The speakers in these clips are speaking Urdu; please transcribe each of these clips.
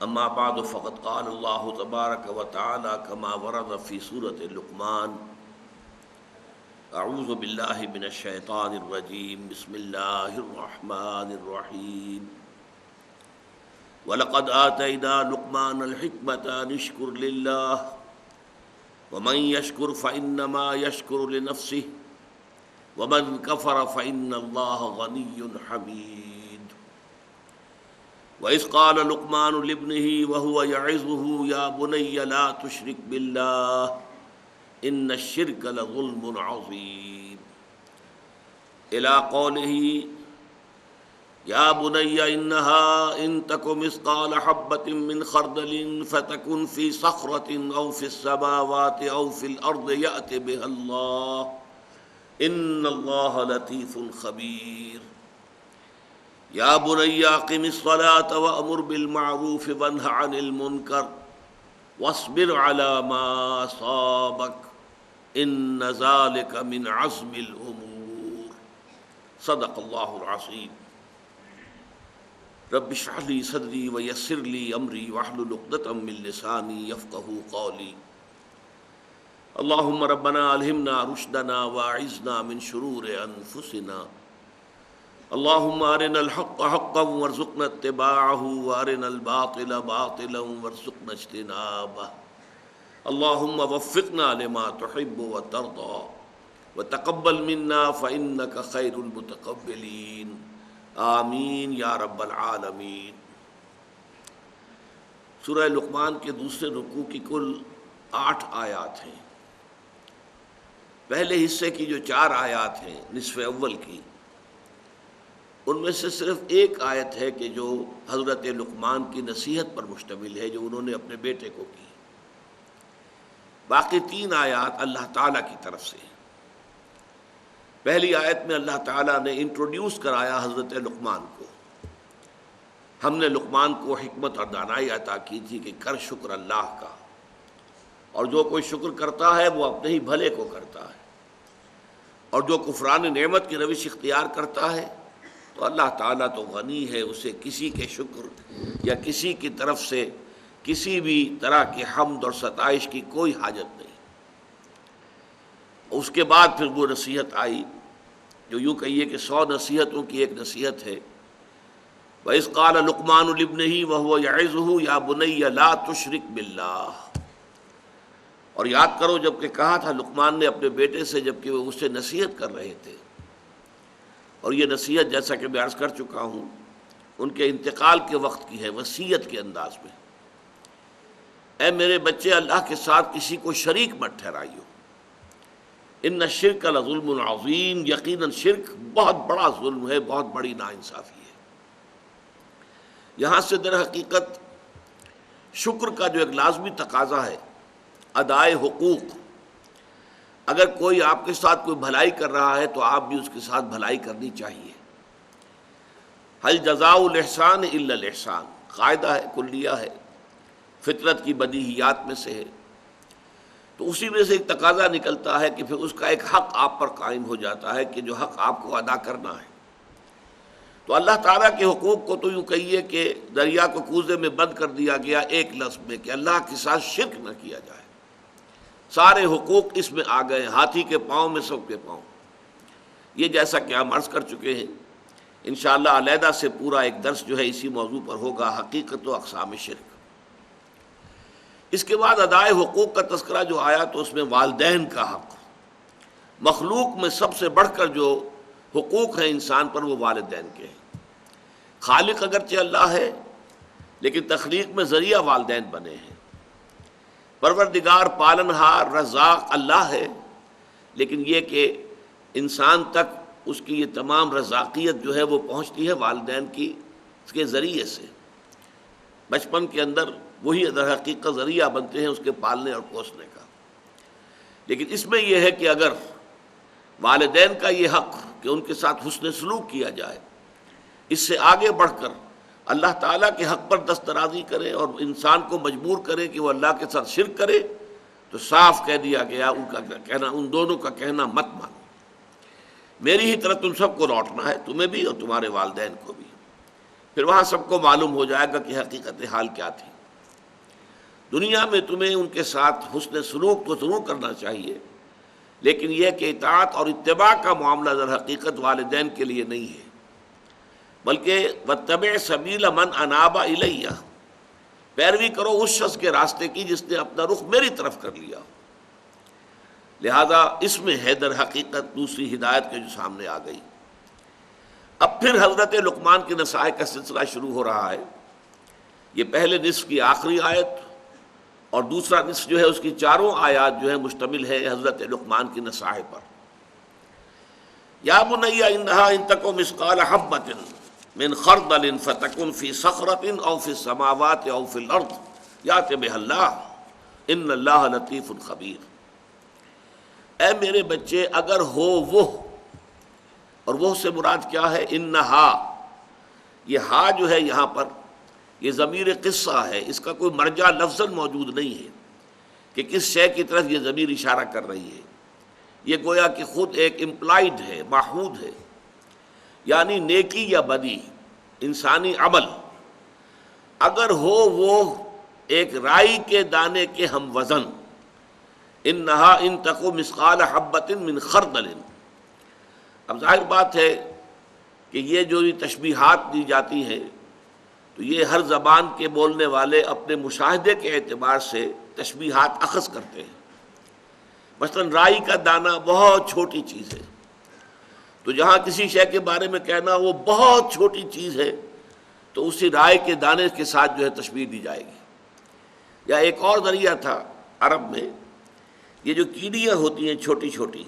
اما بعد فقد قال اللہ تبارک و تعالی كما ورد فی سورة لقمان اعوذ باللہ من الشیطان الرجیم بسم اللہ الرحمن الرحیم وَلَقَدْ آتَيْنَا لُقْمَانَ الْحِكْمَةَ أَنِ اشْكُرْ لِلَّهِ وَمَنْ يَشْكُرْ فَإِنَّمَا يَشْكُرُ لِنَفْسِهِ وَمَنْ كَفَرَ فَإِنَّ اللَّهَ غَنِيٌّ حَمِيدٌ وَإِذْ قَالَ لُقْمَانُ لِابْنِهِ وَهُوَ يَعِظُهُ يَا بُنَيَّ لَا تُشْرِكْ بِاللَّهِ إِنَّ الشِّرْكَ لَظُلْمٌ عَظِيمٌ إِلَى قَوْلِهِ یا بنی انہا ان تک مثقال حبۃ من خردل فتکن فی صخرۃ او فی السماوات او فی الارض یأت بها اللہ ان اللہ لطیف خبیر یا بنی اقم الصلاة وامر بالمعروف وانہ عن المنکر واصبر علی ما اصابک ان ذلک من عزم الامور صدق اللہ العظیم رب اشرح لي صدري ويسر لي امري واحلل عقدة من لساني يفقهوا قولي اللهم ربنا الهمنا رشدنا واعذنا من شرور انفسنا اللهم ارنا الحق حقا وارزقنا اتباعه وارنا الباطل باطلا وارزقنا اجتنابه اللهم وفقنا لما تحب وترضى وتقبل منا فإنك خير المتقبلين آمین یا رب العالمین۔ سورہ لقمان کے دوسرے رکوع کی کل 8 آیات ہیں۔ پہلے حصے کی جو 4 آیات ہیں نصف اول کی، ان میں سے صرف ایک آیت ہے کہ جو حضرت لقمان کی نصیحت پر مشتمل ہے جو انہوں نے اپنے بیٹے کو کی۔ باقی 3 آیات اللہ تعالیٰ کی طرف سے ہیں۔ پہلی آیت میں اللہ تعالیٰ نے انٹروڈیوس کرایا حضرت لقمان کو۔ ہم نے لقمان کو حکمت اور دانائی عطا کی تھی کہ کر شکر اللہ کا، اور جو کوئی شکر کرتا ہے وہ اپنے ہی بھلے کو کرتا ہے، اور جو کفران نعمت کی روش اختیار کرتا ہے تو اللہ تعالیٰ تو غنی ہے، اسے کسی کے شکر یا کسی کی طرف سے کسی بھی طرح کی حمد اور ستائش کی کوئی حاجت نہیں۔ اس کے بعد پھر وہ نصیحت آئی جو یوں کہیے کہ 100 نصیحتوں کی ایک نصیحت ہے۔ وَإِذْ قَالَ لُقْمَانُ لِابْنِهِ وَهُوَ يَعِظُهُ يَا بُنَيَّ لَا تُشْرِكْ بِاللَّهِ، اور یاد کرو جب کہ کہا تھا لقمان نے اپنے بیٹے سے جب کہ وہ اس سے نصیحت کر رہے تھے، اور یہ نصیحت جیسا کہ میں عرض کر چکا ہوں ان کے انتقال کے وقت کی ہے، وصیت کے انداز میں۔ اے میرے بچے، اللہ کے ساتھ کسی کو شریک مت ٹھہرائیو، ان الشرک لظلم عظیم، یقیناً شرک بہت بڑا ظلم ہے، بہت بڑی ناانصافی ہے۔ یہاں سے در حقیقت شکر کا جو ایک لازمی تقاضا ہے، ادائے حقوق، اگر کوئی آپ کے ساتھ کوئی بھلائی کر رہا ہے تو آپ بھی اس کے ساتھ بھلائی کرنی چاہیے۔ هل جزاء الاحسان الا الاحسان، قاعدہ ہے، کلیہ ہے، فطرت کی بدیہیات میں سے ہے۔ تو اسی میں سے ایک تقاضا نکلتا ہے کہ پھر اس کا ایک حق آپ پر قائم ہو جاتا ہے کہ جو حق آپ کو ادا کرنا ہے۔ تو اللہ تعالیٰ کے حقوق کو تو یوں کہیے کہ دریا کو کوزے میں بند کر دیا گیا ایک لفظ میں کہ اللہ کے ساتھ شرک نہ کیا جائے۔ سارے حقوق اس میں آ گئے، ہاتھی کے پاؤں میں سب کے پاؤں۔ یہ جیسا کہ ہم عرض کر چکے ہیں، انشاءاللہ علیحدہ سے پورا ایک درس جو ہے اسی موضوع پر ہوگا، حقیقت و اقسام شرک۔ اس کے بعد ادائے حقوق کا تذکرہ جو آیا تو اس میں والدین کا حق، مخلوق میں سب سے بڑھ کر جو حقوق ہیں انسان پر وہ والدین کے ہیں۔ خالق اگرچہ اللہ ہے لیکن تخلیق میں ذریعہ والدین بنے ہیں۔ پروردگار پالنہار رزاق اللہ ہے، لیکن یہ کہ انسان تک اس کی یہ تمام رزاقیت جو ہے وہ پہنچتی ہے والدین کی اس کے ذریعے سے۔ بچپن کے اندر وہی در حقیقت ذریعہ بنتے ہیں اس کے پالنے اور پوسنے کا۔ لیکن اس میں یہ ہے کہ اگر والدین کا یہ حق کہ ان کے ساتھ حسن سلوک کیا جائے، اس سے آگے بڑھ کر اللہ تعالیٰ کے حق پر دسترازی کرے اور انسان کو مجبور کرے کہ وہ اللہ کے ساتھ شرک کرے، تو صاف کہہ دیا گیا ان کا کہنا، ان دونوں کا کہنا مت مانو، میری ہی طرح تم سب کو لوٹنا ہے، تمہیں بھی اور تمہارے والدین کو بھی۔ پھر وہاں سب کو معلوم ہو جائے گا کہ حقیقت حال کیا تھی۔ دنیا میں تمہیں ان کے ساتھ حسن سلوک تو ضرور کرنا چاہیے، لیکن یہ کہ اطاعت اور اتباع کا معاملہ در حقیقت والدین کے لیے نہیں ہے، بلکہ واتبع سبیل من اناب الیہ، پیروی کرو اس شخص کے راستے کی جس نے اپنا رخ میری طرف کر لیا۔ لہذا اس میں ہے در حقیقت دوسری ہدایت کے جو سامنے آ گئی۔ اب پھر حضرت لقمان کی نصائح کا سلسلہ شروع ہو رہا ہے۔ یہ پہلے نصف کی آخری آیت اور دوسرا نصف جو ہے اس کی چاروں آیات جو ہے مشتمل ہے حضرت لقمان کی نصائح پر۔ یا بنی انہا ان تک مثقال حبۃ من خردل فتکن فی صخرۃ او فی السماوات او فی الارض یأت بها اللہ ان اللہ لطیف خبیر۔ اے میرے بچے، اگر ہو وہ، اور وہ سے مراد کیا ہے؟ انہا، یہ ہا جو ہے یہاں پر یہ ضمیر قصہ ہے، اس کا کوئی مرجع لفظاً موجود نہیں ہے کہ کس شے کی طرف یہ ضمیر اشارہ کر رہی ہے۔ یہ گویا کہ خود ایک امپلائڈ ہے، معہود ہے، یعنی نیکی یا بدی، انسانی عمل اگر ہو وہ ایک رائی کے دانے کے ہم وزن، انہا ان تکو مثقال حبۃ من خردل۔ اب ظاہر بات ہے کہ یہ جو تشبیہات دی جاتی ہیں تو یہ ہر زبان کے بولنے والے اپنے مشاہدے کے اعتبار سے تشبیہات اخذ کرتے ہیں۔ مثلا رائی کا دانہ بہت چھوٹی چیز ہے، تو جہاں کسی شے کے بارے میں کہنا وہ بہت چھوٹی چیز ہے تو اسی رائی کے دانے کے ساتھ جو ہے تشبیہ دی جائے گی۔ یا ایک اور ذریعہ تھا عرب میں، یہ جو کیڑیاں ہوتی ہیں چھوٹی چھوٹی،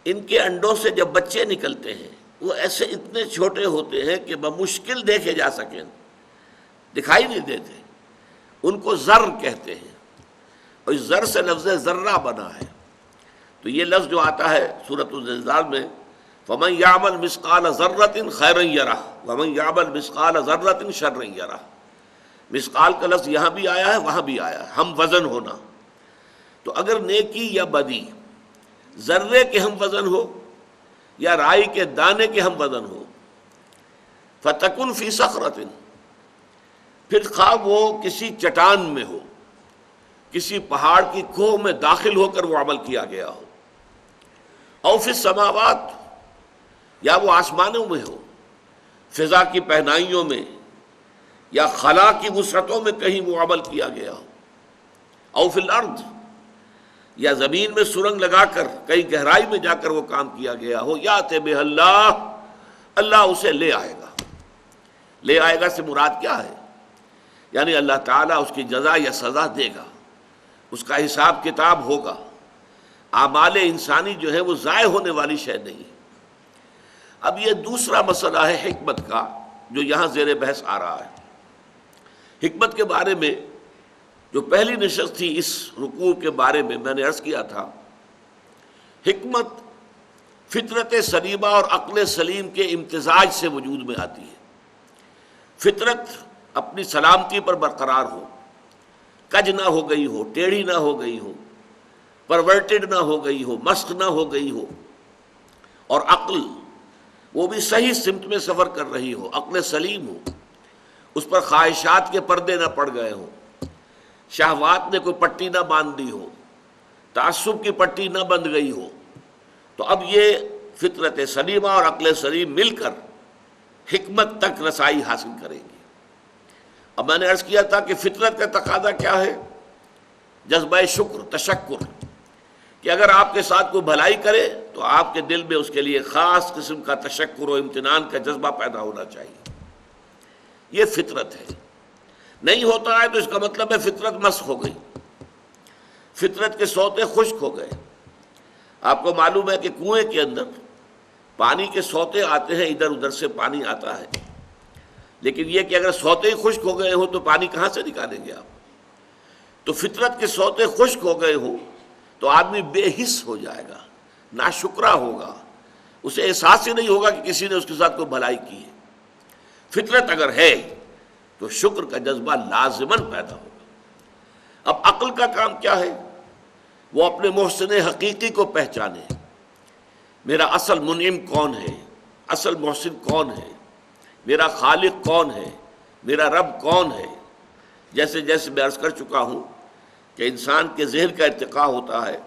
ان کے انڈوں سے جب بچے نکلتے ہیں وہ ایسے اتنے چھوٹے ہوتے ہیں کہ بمشکل دیکھے جا سکیں، دکھائی نہیں دیتے، ان کو ذر کہتے ہیں، اور اس ذر سے لفظ ذرہ بنا ہے۔ تو یہ لفظ جو آتا ہے سورۃ الزلزال میں، فَمَنْ يَعْمَلْ مِثْقَالَ ذَرَّةٍ خَيْرًا يَرَهُ وَمَنْ يَعْمَلْ مِثْقَالَ ذَرَّةٍ شَرًّا يَرَهُ۔ مثقال کا لفظ یہاں بھی آیا ہے وہاں بھی آیا ہے، ہم وزن ہونا۔ تو اگر نیکی یا بدی ذرے کے ہم وزن ہو یا رائی کے دانے کے ہم وزن ہو، فَتَكُنْ فِي صَخْرَةٍ، پھر خواہ وہ کسی چٹان میں ہو، کسی پہاڑ کی کوہ میں داخل ہو کر وہ عمل کیا گیا ہو، او فی السماوات، یا وہ آسمانوں میں ہو، فضا کی پہنائیوں میں یا خلا کی وسعتوں میں کہیں وہ عمل کیا گیا ہو، او فی الارض، یا زمین میں سرنگ لگا کر کئی گہرائی میں جا کر وہ کام کیا گیا ہو، یأت بہ اللہ، اللہ اسے لے آئے گا۔ لے آئے گا سے مراد کیا ہے؟ یعنی اللہ تعالیٰ اس کی جزا یا سزا دے گا، اس کا حساب کتاب ہوگا۔ اعمال انسانی جو ہے وہ ضائع ہونے والی شے نہیں۔ اب یہ دوسرا مسئلہ ہے حکمت کا جو یہاں زیر بحث آ رہا ہے۔ حکمت کے بارے میں جو پہلی نشست تھی اس رکوع کے بارے میں نے عرض کیا تھا، حکمت فطرت سلیمہ اور عقل سلیم کے امتزاج سے وجود میں آتی ہے۔ فطرت اپنی سلامتی پر برقرار ہو، کج نہ ہو گئی ہو، ٹیڑھی نہ ہو گئی ہو، پرورٹڈ نہ ہو گئی ہو، مسخ نہ ہو گئی ہو، اور عقل وہ بھی صحیح سمت میں سفر کر رہی ہو، عقل سلیم ہو، اس پر خواہشات کے پردے نہ پڑ گئے ہوں، شہوات نے کوئی پٹی نہ باندھ دی ہو، تعصب کی پٹی نہ بندھ گئی ہو، تو اب یہ فطرت سلیمہ اور عقل سلیم مل کر حکمت تک رسائی حاصل کریں گی۔ اب میں نے عرض کیا تھا کہ فطرت کا تقاضا کیا ہے؟ جذبہ شکر، تشکر، کہ اگر آپ کے ساتھ کوئی بھلائی کرے تو آپ کے دل میں اس کے لیے خاص قسم کا تشکر و امتنان کا جذبہ پیدا ہونا چاہیے۔ یہ فطرت ہے۔ نہیں ہوتا ہے تو اس کا مطلب ہے فطرت مسخ ہو گئی، فطرت کے سوتے خشک ہو گئے۔ آپ کو معلوم ہے کہ کنویں کے اندر پانی کے سوتے آتے ہیں، ادھر ادھر سے پانی آتا ہے، لیکن یہ کہ اگر سوتے ہی خشک ہو گئے ہوں تو پانی کہاں سے نکالیں گے آپ؟ تو فطرت کے سوتے خشک ہو گئے ہوں تو آدمی بے حس ہو جائے گا، ناشکرا ہوگا، اسے احساس ہی نہیں ہوگا کہ کسی نے اس کے ساتھ کوئی بھلائی کی ہے۔ فطرت اگر ہے تو شکر کا جذبہ لازماً پیدا ہوگا۔ اب عقل کا کام کیا ہے؟ وہ اپنے محسن حقیقی کو پہچانے، میرا اصل منعم کون ہے، اصل محسن کون ہے، میرا خالق کون ہے، میرا رب کون ہے۔ جیسے جیسے میں عرض کر چکا ہوں کہ انسان کے ذہن کا ارتقاء ہوتا ہے،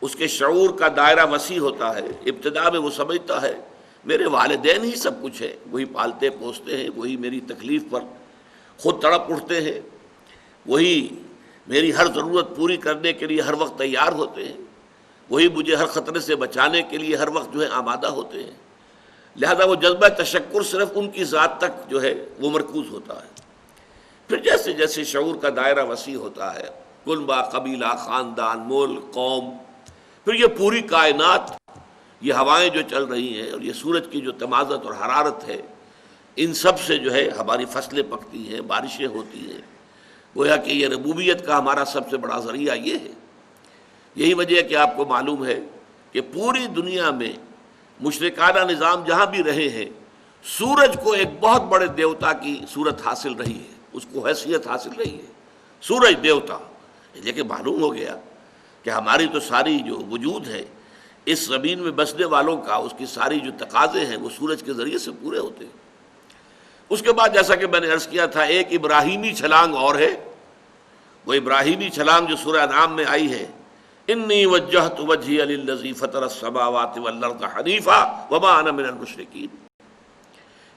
اس کے شعور کا دائرہ وسیع ہوتا ہے، ابتدا میں وہ سمجھتا ہے میرے والدین ہی سب کچھ ہے، وہی پالتے پوستے ہیں، وہی میری تکلیف پر خود تڑپ اٹھتے ہیں، وہی میری ہر ضرورت پوری کرنے کے لیے ہر وقت تیار ہوتے ہیں، وہی مجھے ہر خطرے سے بچانے کے لیے ہر وقت جو ہے آمادہ ہوتے ہیں۔ لہذا وہ جذبہ تشکر صرف ان کی ذات تک جو ہے وہ مرکوز ہوتا ہے۔ پھر جیسے جیسے شعور کا دائرہ وسیع ہوتا ہے، کنبہ، قبیلہ، خاندان، ملک، قوم، پھر یہ پوری کائنات، یہ ہوائیں جو چل رہی ہیں اور یہ سورج کی جو تمازت اور حرارت ہے، ان سب سے جو ہے ہماری فصلیں پکتی ہیں، بارشیں ہوتی ہیں۔ گویا کہ یہ ربوبیت کا ہمارا سب سے بڑا ذریعہ یہ ہے۔ یہی وجہ ہے کہ آپ کو معلوم ہے کہ پوری دنیا میں مشرکانہ نظام جہاں بھی رہے ہیں، سورج کو ایک بہت بڑے دیوتا کی صورت حاصل رہی ہے، اس کو حیثیت حاصل رہی ہے، سورج دیوتا۔ لیکن معلوم ہو گیا کہ ہماری تو ساری جو وجود ہے اس زمین میں بسنے والوں کا، اس کی ساری جو تقاضے ہیں وہ سورج کے ذریعے سے پورے ہوتے ہیں۔ اس کے بعد جیسا کہ میں نے عرض کیا تھا، ایک ابراہیمی چھلانگ اور ہے، وہ ابراہیمی چھلانگ جو سورہ انعام میں آئی ہے، انی وجہت وجہی للذی فطر السماوات والارض حنیفا وما انا من المشرکین۔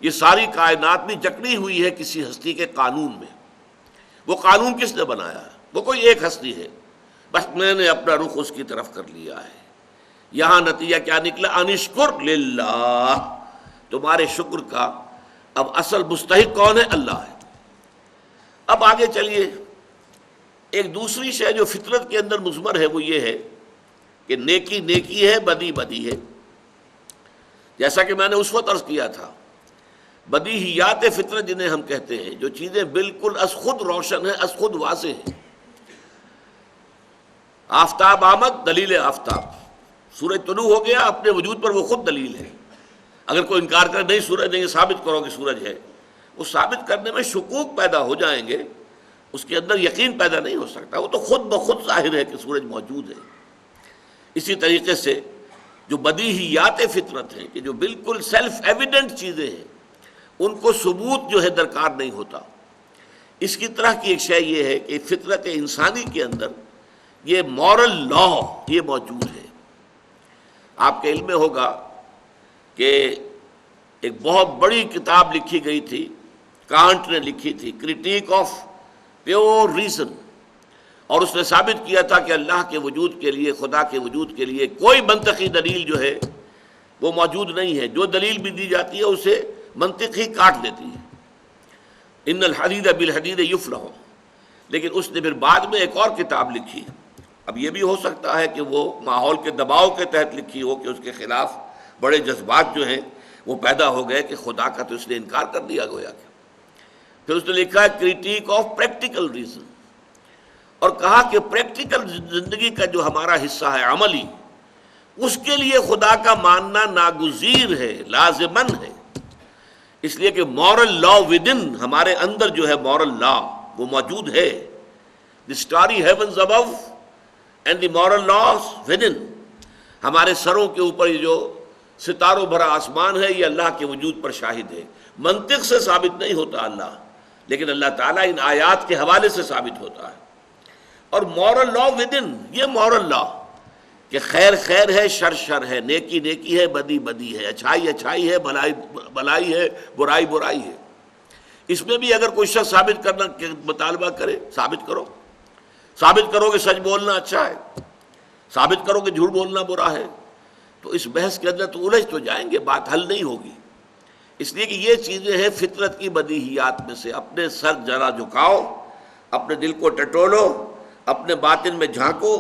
یہ ساری کائنات بھی جکڑی ہوئی ہے کسی ہستی کے قانون میں۔ وہ قانون کس نے بنایا ہے؟ وہ کوئی ایک ہستی ہے، بس میں نے اپنا رخ اس کی طرف کر لیا ہے۔ یہاں نتیجہ کیا نکلا؟ انشکر للہ، تمہارے شکر کا اب اصل مستحق کون ہے؟ اللہ ہے۔ اب آگے چلیے، ایک دوسری شے جو فطرت کے اندر مضمر ہے وہ یہ ہے کہ نیکی نیکی ہے، بدی بدی ہے۔ جیسا کہ میں نے اس وقت عرض کیا تھا، بدیہیات فطرت جنہیں ہم کہتے ہیں، جو چیزیں بالکل از خود روشن ہیں، از خود واضح ہیں۔ آفتاب آمد، دلیل آفتاب، سورج طلوع ہو گیا، اپنے وجود پر وہ خود دلیل ہے۔ اگر کوئی انکار کرے نہیں سورج نہیں، ثابت کرو کہ سورج ہے، وہ ثابت کرنے میں شکوک پیدا ہو جائیں گے، اس کے اندر یقین پیدا نہیں ہو سکتا، وہ تو خود بخود ظاہر ہے کہ سورج موجود ہے۔ اسی طریقے سے جو بدیہیات فطرت ہیں کہ جو بالکل سیلف ایویڈنٹ چیزیں ہیں، ان کو ثبوت جو ہے درکار نہیں ہوتا۔ اس کی طرح کی ایک شے یہ ہے کہ فطرت انسانی کے اندر یہ مورل لا یہ موجود ہے۔ آپ کے علم میں ہوگا کہ ایک بہت بڑی کتاب لکھی گئی تھی، کانٹ نے لکھی تھی، کرٹیک آف پیور ریزن، اور اس نے ثابت کیا تھا کہ اللہ کے وجود کے لیے، خدا کے وجود کے لیے کوئی منطقی دلیل جو ہے وہ موجود نہیں ہے۔ جو دلیل بھی دی جاتی ہے اسے منطق ہی کاٹ دیتی ہے۔ ان الحدید بالحدید یفلح، لیکن اس نے پھر بعد میں ایک اور کتاب لکھی۔ اب یہ بھی ہو سکتا ہے کہ وہ ماحول کے دباؤ کے تحت لکھی ہو کہ اس کے خلاف بڑے جذبات جو ہیں وہ پیدا ہو گئے کہ خدا کا تو اس نے انکار کر دیا گویا کہ۔ پھر اس نے لکھا ہے کرٹیک آف پریکٹیکل ریزن، اور کہا کہ پریکٹیکل زندگی کا جو ہمارا حصہ ہے عملی، اس کے لیے خدا کا ماننا ناگزیر ہے، لازمن ہے، اس لیے کہ مورل لا ودن، ہمارے اندر جو ہے مورل لا وہ موجود ہے۔ The starry heavens above and the moral laws within, ہمارے سروں کے اوپر یہ جو ستاروں بھرا آسمان ہے یہ اللہ کے وجود پر شاہد ہے۔ منطق سے ثابت نہیں ہوتا اللہ، لیکن اللہ تعالیٰ ان آیات کے حوالے سے ثابت ہوتا ہے۔ اور مورل لا ودن، یہ مورل لا کہ خیر خیر ہے، شر شر ہے، نیکی نیکی ہے، بدی بدی ہے، اچھائی اچھائی ہے، بھلائی بھلائی ہے، برائی برائی ہے۔ اس میں بھی اگر کوئی شخص ثابت کرنا مطالبہ کرے، ثابت کرو، ثابت کرو کہ سچ بولنا اچھا ہے، ثابت کرو کہ جھوٹ بولنا برا ہے، تو اس بحث کے اندر تو الجھ تو جائیں گے، بات حل نہیں ہوگی۔ اس لیے کہ یہ چیزیں ہیں فطرت کی بدیہیات میں سے۔ اپنے سر ذرا جھکاؤ، اپنے دل کو ٹٹولو، اپنے باطن میں جھانکو،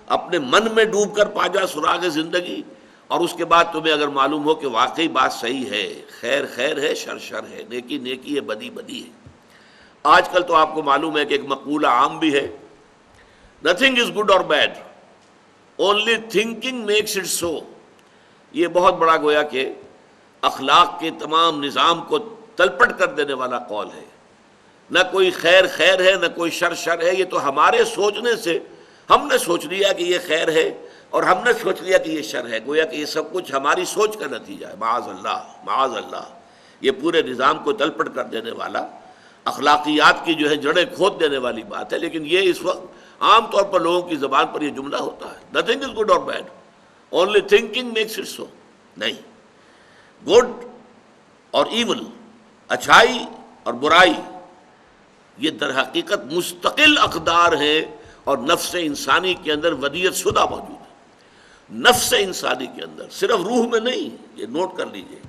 اپنے من میں ڈوب کر پا جا سراغ زندگی، اور اس کے بعد تمہیں اگر معلوم ہو کہ واقعی بات صحیح ہے، خیر خیر ہے، شر شر ہے، نیکی نیکی ہے، بدی بدی ہے۔ آج کل تو آپ کو معلوم ہے کہ ایک مقولہ عام بھی ہے، نتھنگ از گڈ اور bad, only thinking makes it so. یہ بہت بڑا گویا کہ اخلاق کے تمام نظام کو تلپٹ کر دینے والا قول ہے۔ نہ کوئی خیر خیر ہے، نہ کوئی شر شر ہے، یہ تو ہمارے سوچنے سے ہم نے سوچ لیا کہ یہ خیر ہے اور ہم نے سوچ لیا کہ یہ شر ہے، گویا کہ یہ سب کچھ ہماری سوچ کا نتیجہ ہے۔ معاذ اللہ، معاذ اللہ، یہ پورے نظام کو تلپٹ کر دینے والا، اخلاقیات کی جو ہے جڑیں کھود دینے والی بات ہے. لیکن یہ اس وقت عام طور پر لوگوں کی زبان پر یہ جملہ ہوتا ہے، نتھنگ از گڈ اور bad, only thinking makes it so. نہیں، گڈ اور ایول، اچھائی اور برائی، یہ در حقیقت مستقل اقدار ہیں اور نفس انسانی کے اندر ودیعت شدہ موجود ہے. نفس انسانی کے اندر، صرف روح میں نہیں، یہ نوٹ کر لیجئے.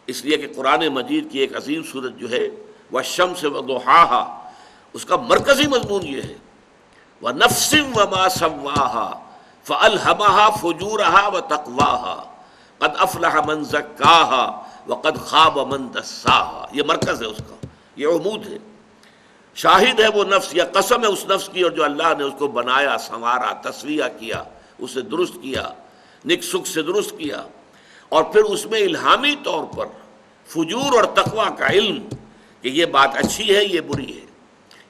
اس لیے کہ قرآن مجید کی ایک عظیم سورت جو ہے والشمس وضحاها، اس کا مرکزی مضمون یہ ہے وَنَفْسٍ وَمَا سَوَّاهَا فَأَلْهَمَهَا فُجُورَهَا وَتَقْوَاهَا قَدْ أَفْلَحَ مَنْ زَكَّاهَا وَقَدْ خَابَ مَنْ دَسَّاهَا. یہ مرکز ہے اس کا، یہ عمود ہے. شاہد ہے وہ نفس، یا قسم ہے اس نفس کی، اور جو اللہ نے اس کو بنایا، سنوارا، تسویہ کیا، اسے درست کیا، نک سکھ سے درست کیا، اور پھر اس میں الہامی طور پر فجور اور تقوی کا علم کہ یہ بات اچھی ہے، یہ بری ہے،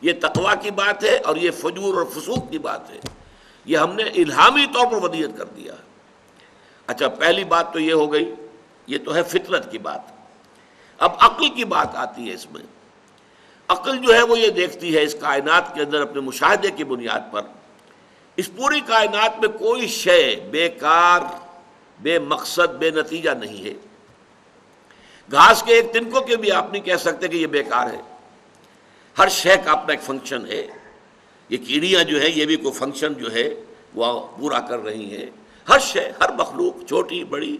یہ تقوی کی بات ہے اور یہ فجور اور فسوق کی بات ہے. یہ ہم نے الہامی طور پر ودیعت کر دیا ہے. اچھا، پہلی بات تو یہ ہو گئی، یہ تو ہے فطرت کی بات. اب عقل کی بات آتی ہے اس میں. عقل جو ہے وہ یہ دیکھتی ہے اس کائنات کے اندر اپنے مشاہدے کی بنیاد پر، اس پوری کائنات میں کوئی شے بیکار، بے مقصد، بے نتیجہ نہیں ہے. گھاس کے ایک تنکوں کے بھی آپ نہیں کہہ سکتے کہ یہ بیکار ہے. ہر شے کا اپنا ایک فنکشن ہے. یہ کیڑیاں جو ہیں یہ بھی کوئی فنکشن جو ہے وہ پورا کر رہی ہیں. ہر شے، ہر مخلوق، چھوٹی بڑی،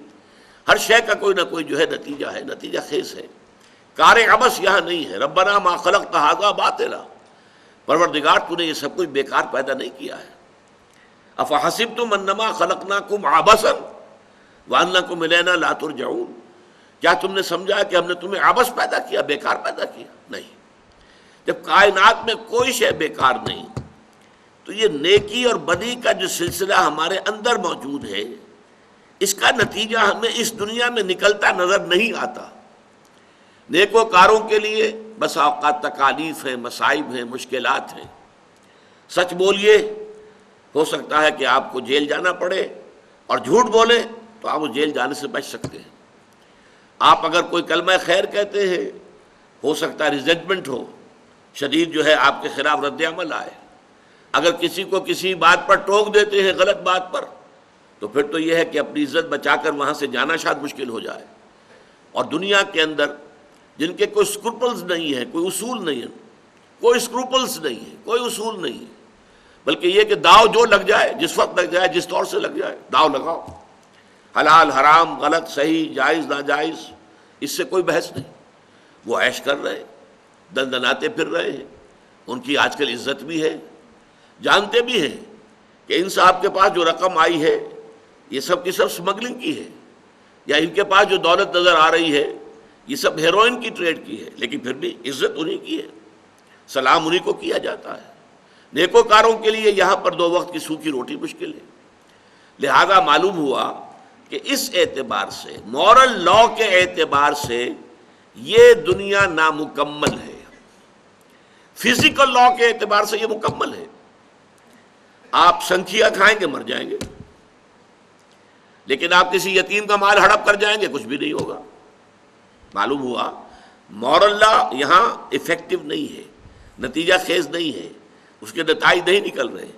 ہر شے کا کوئی نہ کوئی جو ہے نتیجہ ہے، نتیجہ خیز ہے. کار عبث یہاں نہیں ہے. ربنا ما خلقت ھذا باطلا، پروردگار تو نے یہ سب کچھ بیکار پیدا نہیں کیا ہے. افحسبتم انما خلقناکم عبثا وانکم الینا لا ترجعون، کیا تم نے سمجھا کہ ہم نے تمہیں عبث پیدا کیا، بیکار پیدا کیا؟ نہیں. جب کائنات میں کوئی شے بیکار نہیں تو یہ نیکی اور بدی کا جو سلسلہ ہمارے اندر موجود ہے، اس کا نتیجہ ہمیں اس دنیا میں نکلتا نظر نہیں آتا. نیکوکاروں کے لیے بس اوقات تکالیف ہیں، مصائب ہیں، مشکلات ہیں. سچ بولیے، ہو سکتا ہے کہ آپ کو جیل جانا پڑے، اور جھوٹ بولیں تو آپ جیل جانے سے بچ سکتے ہیں. آپ اگر کوئی کلمہ خیر کہتے ہیں، ہو سکتا ہے ریزنٹمنٹ ہو، شدید جو ہے آپ کے خلاف رد عمل آئے. اگر کسی کو کسی بات پر ٹوک دیتے ہیں، غلط بات پر، تو پھر تو یہ ہے کہ اپنی عزت بچا کر وہاں سے جانا شاید مشکل ہو جائے. اور دنیا کے اندر جن کے کوئی اسکروپلز نہیں ہے، کوئی اصول نہیں ہے، کوئی اسکروپلز نہیں ہے، کوئی اصول نہیں ہے، بلکہ یہ کہ داؤ جو لگ جائے، جس وقت لگ جائے، جس طور سے لگ جائے، داؤ لگاؤ. حلال حرام، غلط صحیح، جائز ناجائز، اس سے کوئی بحث نہیں. وہ عیش کر رہے ہیں، دندناتے پھر رہے ہیں. ان کی آج کل عزت بھی ہے. جانتے بھی ہیں کہ ان صاحب کے پاس جو رقم آئی ہے یہ سب کی سب اسمگلنگ کی ہے، یا ان کے پاس جو دولت نظر آ رہی ہے یہ سب ہیروئن کی ٹریڈ کی ہے. لیکن پھر بھی عزت انہی کی ہے، سلام انہی کو کیا جاتا ہے. نیکوکاروں کے لیے یہاں پر 2 وقت کی سوکھی روٹی مشکل ہے. لہذا معلوم ہوا کہ اس اعتبار سے، مورل لا کے اعتبار سے یہ دنیا نامکمل ہے. فزیکل لا کے اعتبار سے یہ مکمل ہے. آپ سنکھیا کھائیں گے، مر جائیں گے. لیکن آپ کسی یتیم کا مال ہڑپ کر جائیں گے، کچھ بھی نہیں ہوگا. معلوم ہوا مورل لا یہاں افیکٹو نہیں ہے، نتیجہ خیز نہیں ہے، اس کے نتائج نہیں نکل رہے.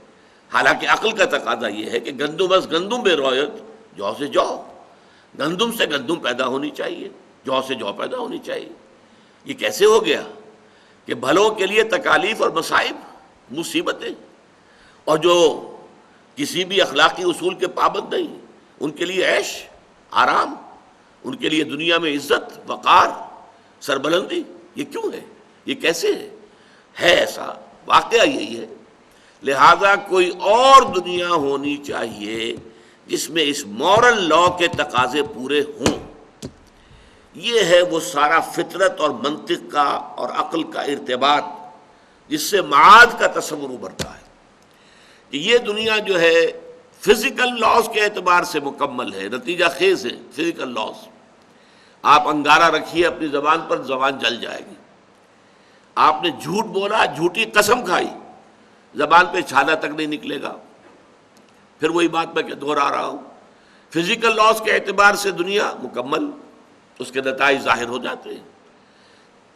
حالانکہ عقل کا تقاضا یہ ہے کہ گندم از گندم بے رویت، جو سے جو، گندم سے گندم پیدا ہونی چاہیے، جو سے جو پیدا ہونی چاہیے. یہ کیسے ہو گیا کہ بھلوں کے لیے تکالیف اور مصائب، مصیبتیں، اور جو کسی بھی اخلاقی اصول کے پابند نہیں، ان کے لیے عیش آرام، ان کے لیے دنیا میں عزت، وقار، سربلندی. یہ کیوں ہے؟ یہ کیسے ہے ایسا؟ واقعہ یہی ہے. لہذا کوئی اور دنیا ہونی چاہیے جس میں اس مورل لا کے تقاضے پورے ہوں. یہ ہے وہ سارا فطرت اور منطق کا اور عقل کا ارتباط جس سے معاد کا تصور ابھرتا ہے کہ یہ دنیا جو ہے فزیکل لاز کے اعتبار سے مکمل ہے، نتیجہ خیز ہے. فزیکل لاز، آپ انگارہ رکھیے اپنی زبان پر، زبان جل جائے گی. آپ نے جھوٹ بولا، جھوٹی قسم کھائی، زبان پہ چھالا تک نہیں نکلے گا. پھر وہی بات میں دہرا رہا ہوں، فزیکل لاز کے اعتبار سے دنیا مکمل، اس کے نتائج ظاہر ہو جاتے ہیں.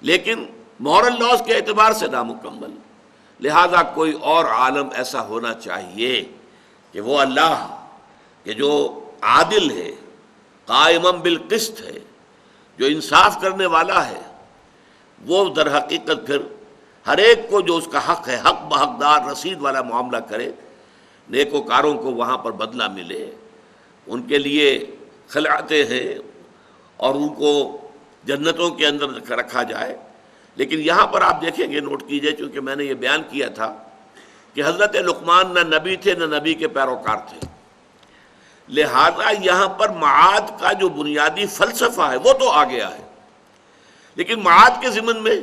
لیکن مورل لاز کے اعتبار سے نامکمل. لہذا کوئی اور عالم ایسا ہونا چاہیے کہ وہ اللہ کہ جو عادل ہے، قائما بالقسط ہے، جو انصاف کرنے والا ہے، وہ در حقیقت پھر ہر ایک کو جو اس کا حق ہے حق بحقدار رسید والا معاملہ کرے، نیکوکاروں کو وہاں پر بدلہ ملے، ان کے لیے خلعتیں ہیں اور ان کو جنتوں کے اندر رکھا جائے. لیکن یہاں پر آپ دیکھیں گے، نوٹ کیجئے، چونکہ میں نے یہ بیان کیا تھا کہ حضرت لقمان نہ نبی تھے نہ نبی کے پیروکار تھے، لہذا یہاں پر معاد کا جو بنیادی فلسفہ ہے وہ تو آ گیا ہے، لیکن معاد کے ضمن میں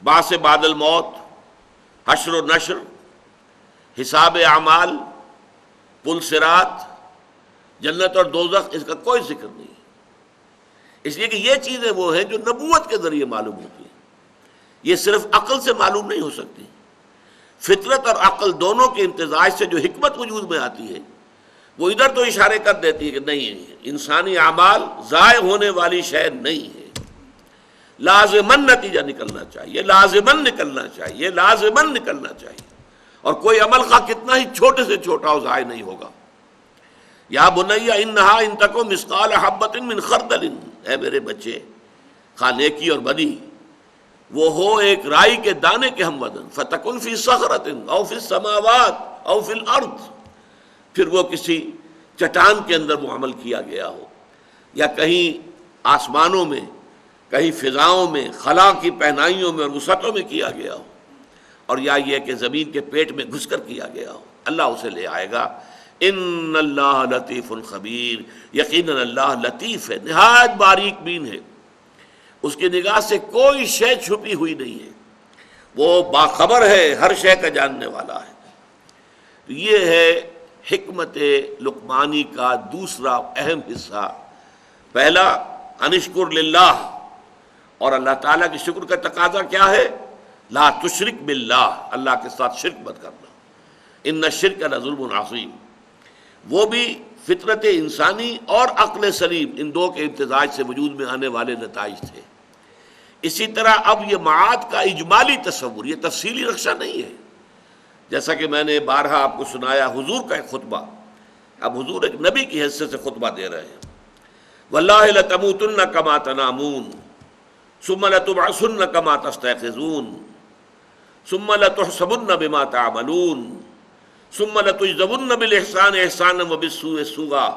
بعث بعد الموت، حشر و نشر، حساب اعمال، پل صراط، جنت اور دوزخ، اس کا کوئی ذکر نہیں، اس لیے کہ یہ چیزیں وہ ہیں جو نبوت کے ذریعے معلوم ہوتی ہیں. یہ صرف عقل سے معلوم نہیں ہو سکتی. فطرت اور عقل دونوں کے امتزاج سے جو حکمت وجود میں آتی ہے وہ ادھر تو اشارے کر دیتی ہے کہ نہیں، انسانی اعمال ضائع ہونے والی شے نہیں ہے، لازماً نتیجہ نکلنا چاہیے، لازماً نکلنا چاہیے، لازماً نکلنا چاہیے، اور کوئی عمل خواہ کتنا ہی چھوٹے سے چھوٹا ہو ضائع نہیں ہوگا. یا بنیا انہا ان تکو مثقال حبۃ من خردل، اے میرے بچے، خواہ نیکی اور بدی وہ ہو ایک رائی کے دانے کے ہم وزن، فتکن فی صخرۃ او فی السماوات او فی الارض، پھر وہ کسی چٹان کے اندر وہ عمل کیا گیا ہو، یا کہیں آسمانوں میں، کہیں فضاؤں میں، خلا کی پہنائیوں میں اور وسعتوں میں کیا گیا ہو، اور یا یہ کہ زمین کے پیٹ میں گھس کر کیا گیا ہو، اللہ اسے لے آئے گا. ان اللہ لطیف خبیر، یقیناً اللہ لطیف ہے، نہایت باریک بین ہے، اس کی نگاہ سے کوئی شے چھپی ہوئی نہیں ہے، وہ باخبر ہے، ہر شے کا جاننے والا ہے. یہ ہے حکمت لقمانی کا دوسرا اہم حصہ. پہلا انشکر للہ، اور اللہ تعالیٰ کی شکر کا تقاضا کیا ہے؟ لا تشرک باللہ، اللہ کے ساتھ شرک مت کرنا، ان الشرک لظلم عظیم. وہ بھی فطرت انسانی اور عقل سلیم، ان دو کے امتزاج سے وجود میں آنے والے نتائج تھے. اسی طرح اب یہ معاد کا اجمالی تصور، یہ تفصیلی نقشہ نہیں ہے، جیسا کہ میں نے بارہا آپ کو سنایا حضور کا ایک خطبہ. اب حضور ایک نبی کی حیثیت سے خطبہ دے رہے ہیں. واللہ لتموتن کما تنامون ثم لتبعثن کما تستيقظون ثم لتحسبن بما تعملون ثم لتجزون بالاحسان احسانا وبالسوء سوءا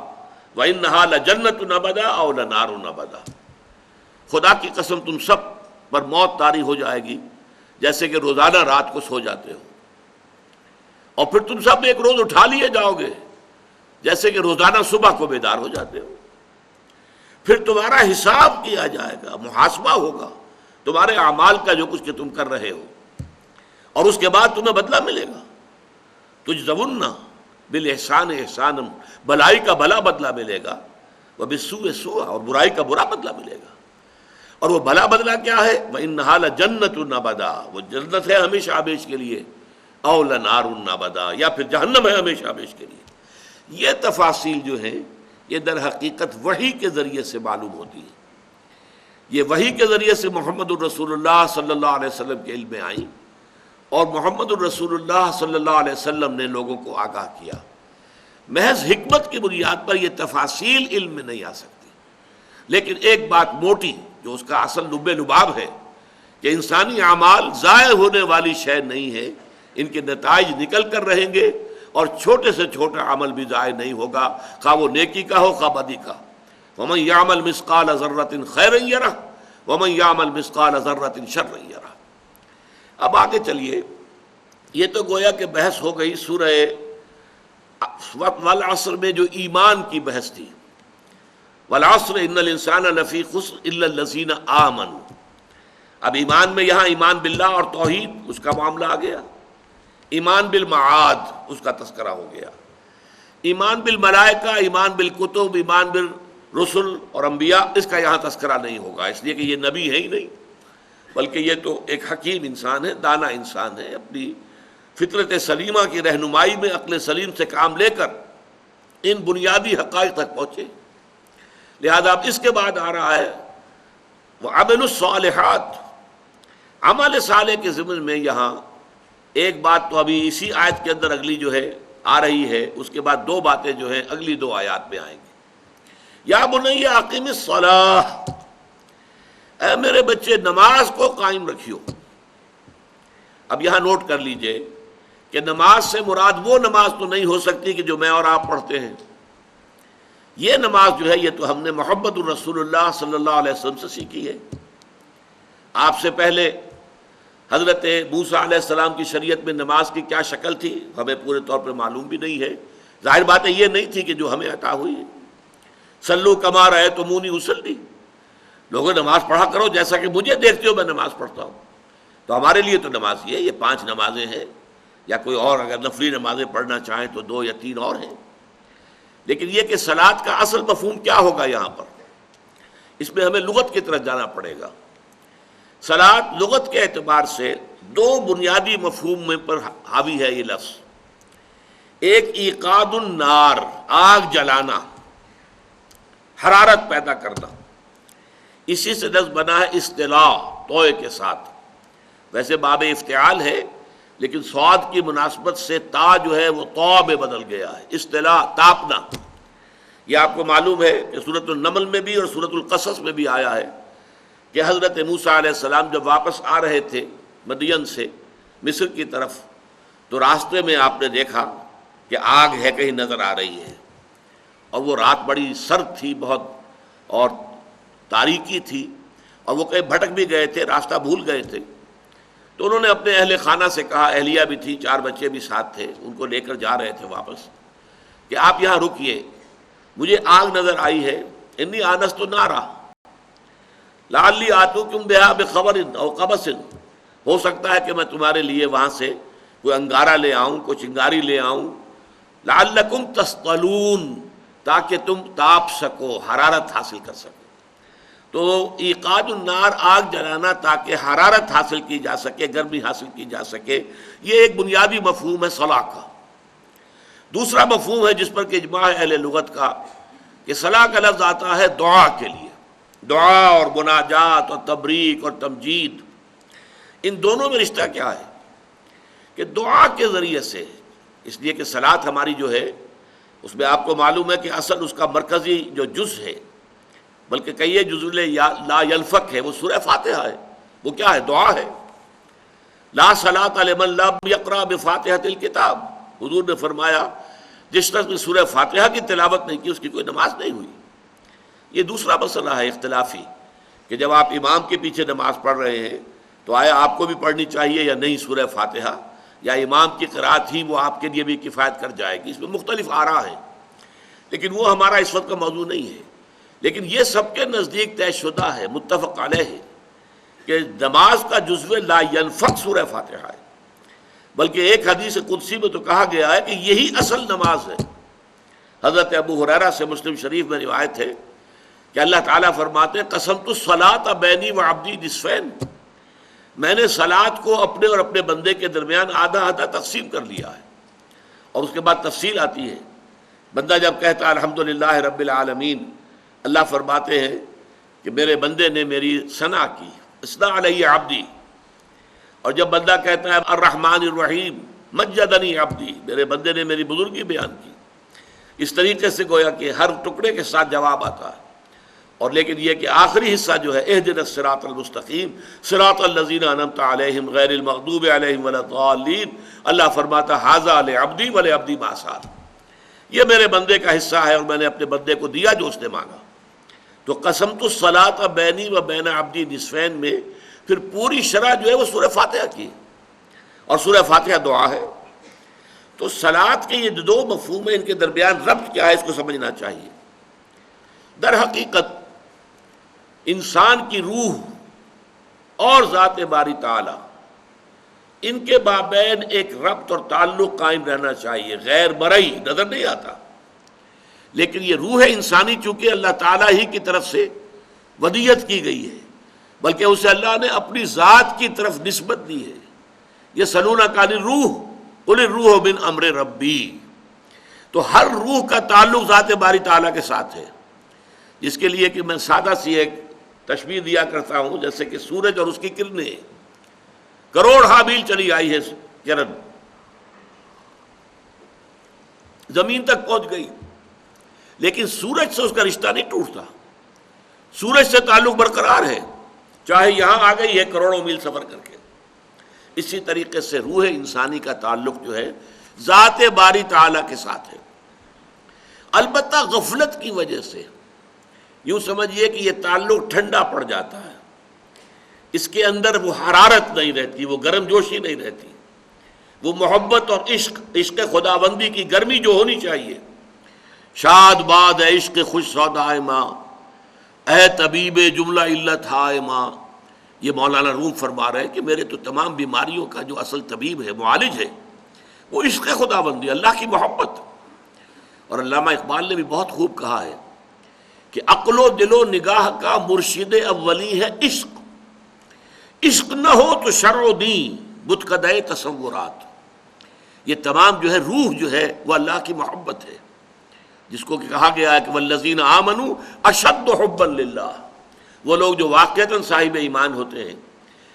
وانها لجنۃ ابدا او لنار ابدا. خدا کی قسم تم سب پر موت طاری ہو جائے گی جیسے کہ روزانہ رات کو سو جاتے ہو، اور پھر تم سب ایک روز اٹھا لیے جاؤ گے جیسے کہ روزانہ صبح کو بیدار ہو جاتے ہو. پھر تمہارا حساب کیا جائے گا، محاسبہ ہوگا تمہارے اعمال کا جو کچھ کہ تم کر رہے ہو، اور اس کے بعد تمہیں بدلہ ملے گا. تجزون بالاحسان احسانا، بھلائی کا بھلا بدلہ ملے گا، وبالسوء سوءا، اور برائی کا برا بدلہ ملے گا. اور وہ بھلا بدلہ کیا ہے؟ وَإِنَّهَا لَجَنَّةٌ أَبَدًا، وہ جنت ہے ہمیشہ ہمیش کے لیے، او لَنَارٌ أَبَدًا، یا پھر جہنم ہے ہمیشہ ہمیش کے لیے. یہ تفاصیل جو ہیں یہ در حقیقت وحی کے ذریعے سے معلوم ہوتی ہے. یہ وحی کے ذریعے سے محمد الرسول اللہ صلی اللہ علیہ وسلم کے علم میں آئیں، اور محمد الرسول اللہ صلی اللہ علیہ وسلم نے لوگوں کو آگاہ کیا. محض حکمت کی بنیاد پر یہ تفاصیل علم میں نہیں آ سکتی، لیکن ایک بات موٹی جو اس کا اصل لب لباب ہے کہ انسانی اعمال ضائع ہونے والی شے نہیں ہے، ان کے نتائج نکل کر رہیں گے، اور چھوٹے سے چھوٹا عمل بھی ضائع نہیں ہوگا، خواہ وہ نیکی کا ہو خواہ بدی کا. وَمَنْ يَعْمَلْ مِثْقَالَ ذَرَّةٍ خَيْرًا يَرَهُ وَمَنْ يَعْمَلْ مِثْقَالَ ذَرَّةٍ شَرًّا يَرَهُ. اب آگے چلیے، یہ تو گویا کہ بحث ہو گئی سورہ والعصر میں جو ایمان کی بحث تھی. والعصر ان الانسان لفی خسر الا الذین آمنوا. اب ایمان میں یہاں ایمان باللہ اور توحید اس کا معاملہ آ گیا. ایمان بالمعاد اس کا تذکرہ ہو گیا. ایمان بالملائکہ، ایمان بالکتب، ایمان بالرسل اور انبیاء، اس کا یہاں تذکرہ نہیں ہوگا، اس لیے کہ یہ نبی ہے ہی نہیں، بلکہ یہ تو ایک حکیم انسان ہے، دانا انسان ہے، اپنی فطرت سلیمہ کی رہنمائی میں عقل سلیم سے کام لے کر ان بنیادی حقائق تک پہنچے. لہذا اب اس کے بعد آ رہا ہے وَعَمِلُوا الصَّالِحَاتِ، عمل صالح کے ضمن میں یہاں ایک بات تو ابھی اسی آیت کے اندر اگلی جو ہے آ رہی ہے، اس کے بعد دو باتیں جو ہیں اگلی دو آیات میں آئیں گی۔ یا بنی اقیم الصلاۃ، اے میرے بچے نماز کو قائم رکھیو۔ اب یہاں نوٹ کر لیجئے کہ نماز سے مراد وہ نماز تو نہیں ہو سکتی کہ جو میں اور آپ پڑھتے ہیں۔ یہ نماز جو ہے یہ تو ہم نے محمد الرسول اللہ صلی اللہ علیہ وسلم سے سیکھی ہے۔ آپ سے پہلے حضرت موسیٰ علیہ السلام کی شریعت میں نماز کی کیا شکل تھی ہمیں پورے طور پر معلوم بھی نہیں ہے۔ ظاہر بات ہے یہ نہیں تھی کہ جو ہمیں عطا ہوئی ہے۔ صلو کما رأیتمونی اصلی، لوگوں نماز پڑھا کرو جیسا کہ مجھے دیکھتے ہو میں نماز پڑھتا ہوں۔ تو ہمارے لیے تو نماز یہ 5 نمازیں ہیں، یا کوئی اور اگر نفلی نمازیں پڑھنا چاہیں تو 2 یا 3 اور ہیں۔ لیکن یہ کہ صلاۃ کا اصل مفہوم کیا ہوگا یہاں پر، اس میں ہمیں لغت کی طرف جانا پڑے گا۔ صلاۃ لغت کے اعتبار سے 2 بنیادی مفہوم میں پر حاوی ہے یہ لفظ۔ ایک ایقاد النار، آگ جلانا، حرارت پیدا کرنا، اسی سے لفظ بنا ہے اصطلاح توئے کے ساتھ۔ ویسے باب افتعال ہے لیکن صاد کی مناسبت سے تا جو ہے وہ طا میں بدل گیا ہے، اصطلاح تاپنا۔ یہ آپ کو معلوم ہے کہ سورۃ النمل میں بھی اور سورۃ القصص میں بھی آیا ہے کہ حضرت موسیٰ علیہ السلام جب واپس آ رہے تھے مدین سے مصر کی طرف، تو راستے میں آپ نے دیکھا کہ آگ ہے کہیں نظر آ رہی ہے، اور وہ رات بڑی سرد تھی بہت اور تاریکی تھی، اور وہ کہیں بھٹک بھی گئے تھے، راستہ بھول گئے تھے۔ تو انہوں نے اپنے اہل خانہ سے کہا، اہلیہ بھی تھی، 4 بچے بھی ساتھ تھے، ان کو لے کر جا رہے تھے واپس، کہ آپ یہاں رکیے، مجھے آگ نظر آئی ہے، انی آنست نارا لعلی آتوکم بہا بخبر او قبس، ہو سکتا ہے کہ میں تمہارے لیے وہاں سے کوئی انگارہ لے آؤں، کوئی چنگاری لے آؤں، لعلکم تسطلون، تاکہ تم تاپ سکو، حرارت حاصل کر سکو۔ تو ایقاد النار، آگ جلانا تاکہ حرارت حاصل کی جا سکے، گرمی حاصل کی جا سکے، یہ ایک بنیادی مفہوم ہے صلاح کا۔ دوسرا مفہوم ہے جس پر کہ اجماع ہے اہل لغت کا، کہ صلاح کا لفظ آتا ہے دعا کے لیے، دعا اور مناجات اور تبریک اور تمجید۔ ان دونوں میں رشتہ کیا ہے کہ دعا کے ذریعے سے، اس لیے کہ صلاۃ ہماری جو ہے اس میں آپ کو معلوم ہے کہ اصل اس کا مرکزی جو جز ہے، بلکہ کئی جزء لا يلفق ہے، وہ سورہ فاتحہ ہے۔ وہ کیا ہے؟ دعا ہے۔ لا صلاۃ لمن لم یقرأ بفاتحۃ الکتاب، حضور نے فرمایا جس شخص نے سورہ فاتحہ کی تلاوت نہیں کی اس کی کوئی نماز نہیں ہوئی۔ یہ دوسرا مسئلہ ہے اختلافی، کہ جب آپ امام کے پیچھے نماز پڑھ رہے ہیں تو آیا آپ کو بھی پڑھنی چاہیے یا نہیں سورہ فاتحہ، یا امام کی قرأت ہی وہ آپ کے لیے بھی کفایت کر جائے گی؟ اس میں مختلف آراء ہیں، لیکن وہ ہمارا اس وقت کا موضوع نہیں ہے۔ لیکن یہ سب کے نزدیک طے شدہ ہے، متفق علیہ ہے، کہ نماز کا جزو لا ینفق سورہ فاتحہ ہے۔ بلکہ ایک حدیث قدسی میں تو کہا گیا ہے کہ یہی اصل نماز ہے۔ حضرت ابو ہریرہ سے مسلم شریف میں روایت ہے کہ اللہ تعالیٰ فرماتے ہیں، قسمت الصلاۃ بینی و عبدی نصفین، میں نے صلاۃ کو اپنے اور اپنے بندے کے درمیان آدھا آدھا تقسیم کر لیا ہے۔ اور اس کے بعد تفصیل آتی ہے، بندہ جب کہتا ہے الحمدللہ رب العالمین، اللہ فرماتے ہیں کہ میرے بندے نے میری ثنا کی، اثنا علیہ عبدی۔ اور جب بندہ کہتا ہے الرحمن الرحیم، مجدنی عبدی، میرے بندے نے میری بزرگی بیان کی۔ اس طریقے سے گویا کہ ہر ٹکڑے کے ساتھ جواب آتا ہے۔ اور لیکن یہ کہ آخری حصہ جو ہے اہدنا الصراط المستقیم صراط الذین انعمت علیہم غیر المغضوب علیہم ولا الضالین، اللہ فرماتا ھذا لعبدی ولعبدی ما سأل، یہ میرے بندے کا حصہ ہے اور میں نے اپنے بندے کو دیا جو اس نے مانگا۔ تو قسمت الصلاۃ بینی و بین عبدی نصفین میں پھر پوری شرح جو ہے وہ سورہ فاتحہ کی، اور سورہ فاتحہ دعا ہے۔ تو صلاۃ کے یہ 2 مفہوم ہیں، ان کے درمیان ربط کیا ہے اس کو سمجھنا چاہیے۔ در حقیقت انسان کی روح اور ذات باری تعالی، ان کے مابین ایک ربط اور تعلق قائم رہنا چاہیے، غیر مرئی نظر نہیں آتا، لیکن یہ روح انسانی چونکہ اللہ تعالیٰ ہی کی طرف سے ودیت کی گئی ہے، بلکہ اسے اللہ نے اپنی ذات کی طرف نسبت دی ہے۔ یہ سلونک عن الروح قل الروح من امر ربی، تو ہر روح کا تعلق ذات باری تعالیٰ کے ساتھ ہے، جس کے لیے کہ میں سادہ سی ایک تشبیہ دیا کرتا ہوں، جیسے کہ سورج اور اس کی کرنیں، کروڑ حابیل چلی آئی ہے کرن، زمین تک پہنچ گئی، لیکن سورج سے اس کا رشتہ نہیں ٹوٹتا، سورج سے تعلق برقرار ہے، چاہے یہاں آ گئی ہے کروڑوں میل سفر کر کے۔ اسی طریقے سے روح انسانی کا تعلق جو ہے ذات باری تعالیٰ کے ساتھ ہے، البتہ غفلت کی وجہ سے یوں سمجھیے کہ یہ تعلق ٹھنڈا پڑ جاتا ہے، اس کے اندر وہ حرارت نہیں رہتی، وہ گرم جوشی نہیں رہتی، وہ محبت اور عشق خداوندی کی گرمی جو ہونی چاہیے۔ شاد باد ہے عشق خوش سودائے ماں، اے طبیب جملہ علت ہائے ماں۔ یہ مولانا روم فرما رہے ہیں کہ میرے تو تمام بیماریوں کا جو اصل طبیب ہے، معالج ہے، وہ عشق خداوندی، اللہ کی محبت۔ اور علامہ اقبال نے بھی بہت خوب کہا ہے کہ عقل و دل و نگاہ کا مرشد اولی ہے عشق، عشق نہ ہو تو شرع و دین بت کدے تصورات۔ یہ تمام جو ہے روح جو ہے وہ اللہ کی محبت ہے، جس کو کہا گیا ہے کہ والذین آمنوا اشد حبا للہ، وہ لوگ جو واقعتاً صاحب ایمان ہوتے ہیں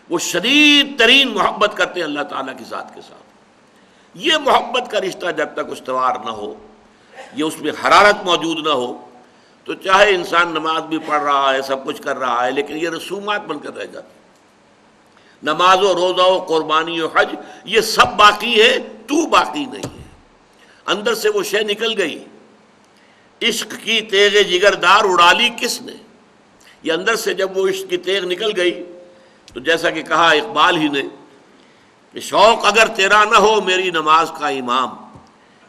وہ شدید ترین محبت کرتے ہیں اللہ تعالیٰ کی ذات کے ساتھ۔ یہ محبت کا رشتہ جب تک استوار نہ ہو، یہ اس میں حرارت موجود نہ ہو، تو چاہے انسان نماز بھی پڑھ رہا ہے، سب کچھ کر رہا ہے، لیکن یہ رسومات بن کر رہ جاتی۔ نماز و روزہ و قربانی و حج یہ سب باقی ہے، تو باقی نہیں ہے۔ اندر سے وہ شے نکل گئی، عشق کی تیغ جگردار اڑا لی کس نے؟ یہ اندر سے جب وہ عشق کی تیغ نکل گئی تو جیسا کہ کہا اقبال ہی نے کہ شوق اگر تیرا نہ ہو میری نماز کا امام،